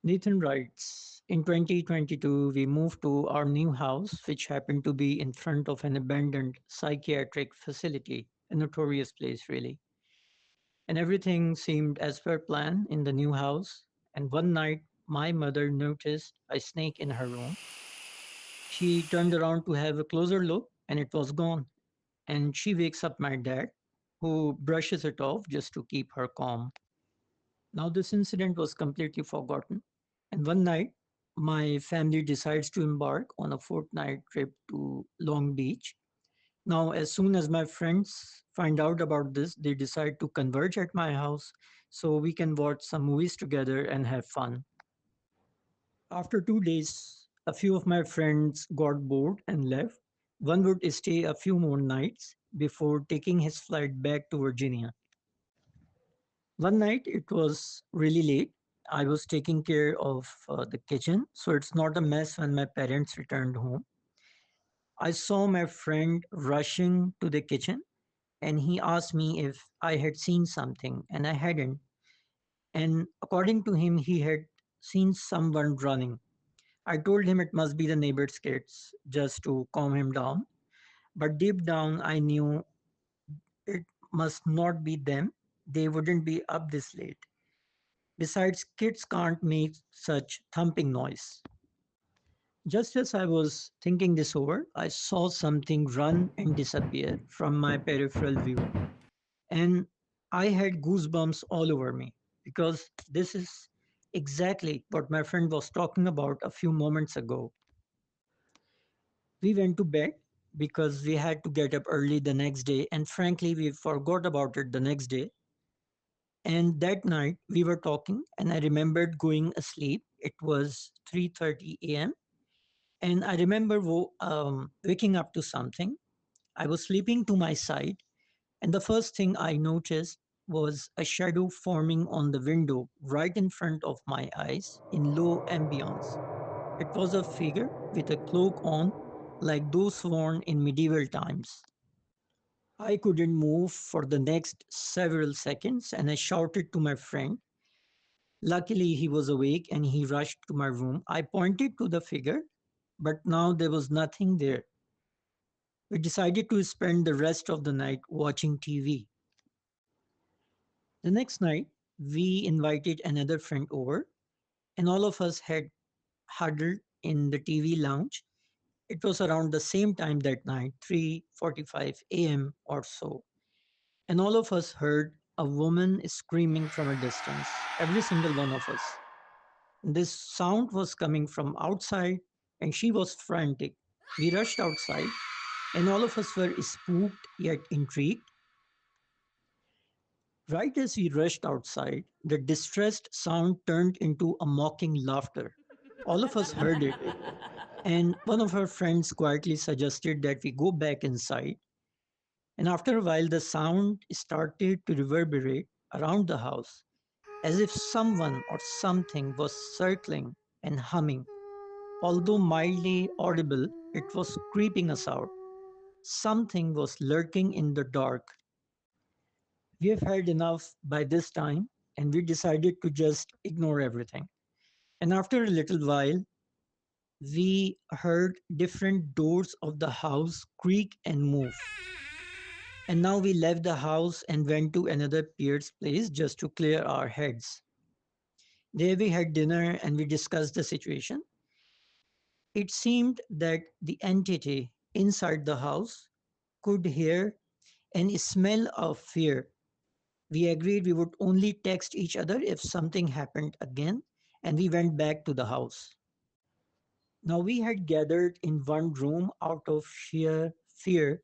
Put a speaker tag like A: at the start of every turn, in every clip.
A: Nathan writes, in 2022, we moved to our new house, which happened to be in front of an abandoned psychiatric facility, a notorious place, really. And everything seemed as per plan in the new house. And one night, my mother noticed a snake in her room. She turned around to have a closer look, and it was gone. And she wakes up my dad, who brushes it off just to keep her calm. Now, this incident was completely forgotten. And one night, my family decides to embark on a fortnight trip to Long Beach. Now, as soon as my friends find out about this, they decide to converge at my house so we can watch some movies together and have fun. After 2 days, a few of my friends got bored and left. One would stay a few more nights before taking his flight back to Virginia. One night, it was really late. I was taking care of the kitchen, so it's not a mess when my parents returned home. I saw my friend rushing to the kitchen and he asked me if I had seen something, and I hadn't. And according to him, he had seen someone running. I told him it must be the neighbor's kids just to calm him down. But deep down, I knew it must not be them. They wouldn't be up this late. Besides, kids can't make such thumping noise. Just as I was thinking this over, I saw something run and disappear from my peripheral view. And I had goosebumps all over me because this is exactly what my friend was talking about a few moments ago. We went to bed because we had to get up early the next day, and frankly, we forgot about it the next day. And that night we were talking, and I remembered going asleep. It was 3:30 a.m. And I remember waking up to something. I was sleeping to my side, and the first thing I noticed was a shadow forming on the window right in front of my eyes in low ambience. It was a figure with a cloak on, like those worn in medieval times. I couldn't move for the next several seconds, and I shouted to my friend. Luckily, he was awake and he rushed to my room. I pointed to the figure, but now there was nothing there. We decided to spend the rest of the night watching TV. The next night, we invited another friend over, and all of us had huddled in the TV lounge. It was around the same time that night, 3:45 a.m. or so. And all of us heard a woman screaming from a distance, every single one of us. This sound was coming from outside, and she was frantic. We rushed outside, and all of us were spooked yet intrigued. Right as we rushed outside, the distressed sound turned into a mocking laughter. All of us heard it, and one of our friends quietly suggested that we go back inside. And after a while, the sound started to reverberate around the house, as if someone or something was circling and humming. Although mildly audible, it was creeping us out. Something was lurking in the dark. We have had enough by this time, and we decided to just ignore everything. And after a little while, we heard different doors of the house creak and move. And now we left the house and went to another peer's place just to clear our heads. There we had dinner and we discussed the situation. It seemed that the entity inside the house could hear and smell of fear. We agreed we would only text each other if something happened again, and we went back to the house. Now we had gathered in one room out of sheer fear,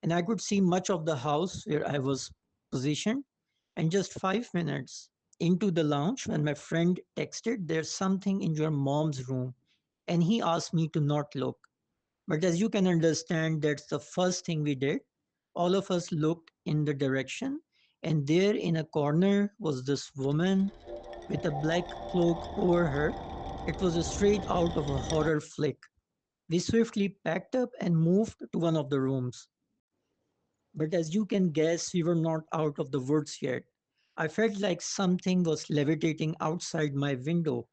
A: and I could see much of the house where I was positioned. And just 5 minutes into the lounge, when my friend texted, "There's something in your mom's room," and he asked me to not look. But as you can understand, that's the first thing we did. All of us looked in the direction, and there in a corner was this woman with a black cloak over her. It was straight out of a horror flick. We swiftly packed up and moved to one of the rooms. But as you can guess, we were not out of the woods yet. I felt like something was levitating outside my window.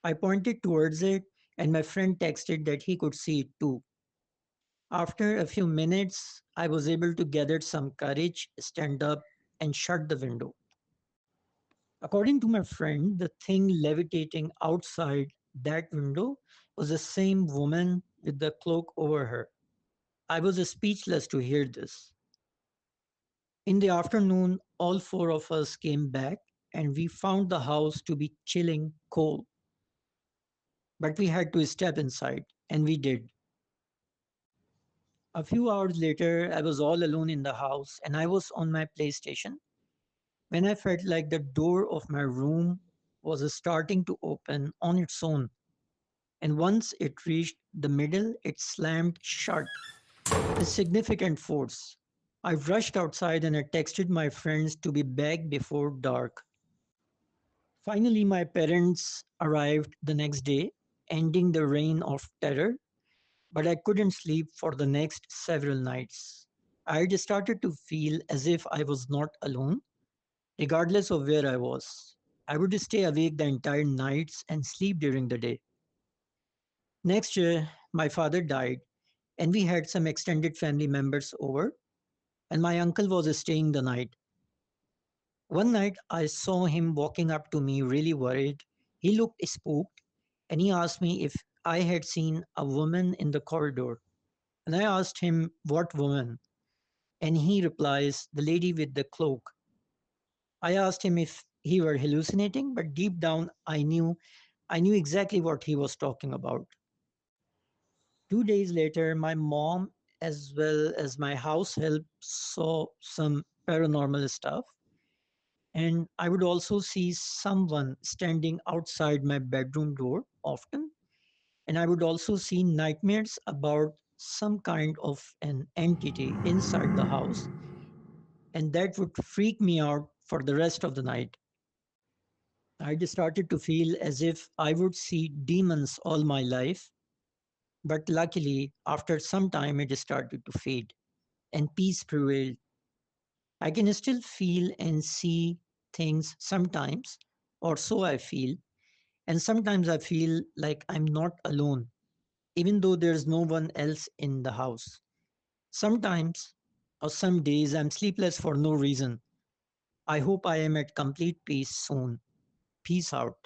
A: I pointed towards it, and my friend texted that he could see it too. After a few minutes, I was able to gather some courage, stand up, and shut the window. According to my friend, the thing levitating outside that window was the same woman with the cloak over her. I was speechless to hear this. In the afternoon, all four of us came back and we found the house to be chilling cold. But we had to step inside, and we did. A few hours later, I was all alone in the house and I was on my PlayStation when I felt like the door of my room was starting to open on its own. And once it reached the middle, it slammed shut with significant force. I rushed outside and I texted my friends to be back before dark. Finally, my parents arrived the next day, ending the reign of terror, but I couldn't sleep for the next several nights. I had started to feel as if I was not alone, regardless of where I was. I would stay awake the entire nights and sleep during the day. Next year, my father died, and we had some extended family members over, and my uncle was staying the night. One night, I saw him walking up to me really worried. He looked spooked, and he asked me if I had seen a woman in the corridor. And I asked him, "What woman?" And he replies, "The lady with the cloak." I asked him if he were hallucinating, but deep down I knew exactly what he was talking about. 2 days later, my mom as well as my house help saw some paranormal stuff, and I would also see someone standing outside my bedroom door often, and I would also see nightmares about some kind of an entity inside the house, and that would freak me out for the rest of the night. I just started to feel as if I would see demons all my life, but luckily, after some time, it started to fade and peace prevailed. I can still feel and see things sometimes, or so I feel, and sometimes I feel like I'm not alone, even though there's no one else in the house. Sometimes, or some days, I'm sleepless for no reason. I hope I am at complete peace soon. Peace out.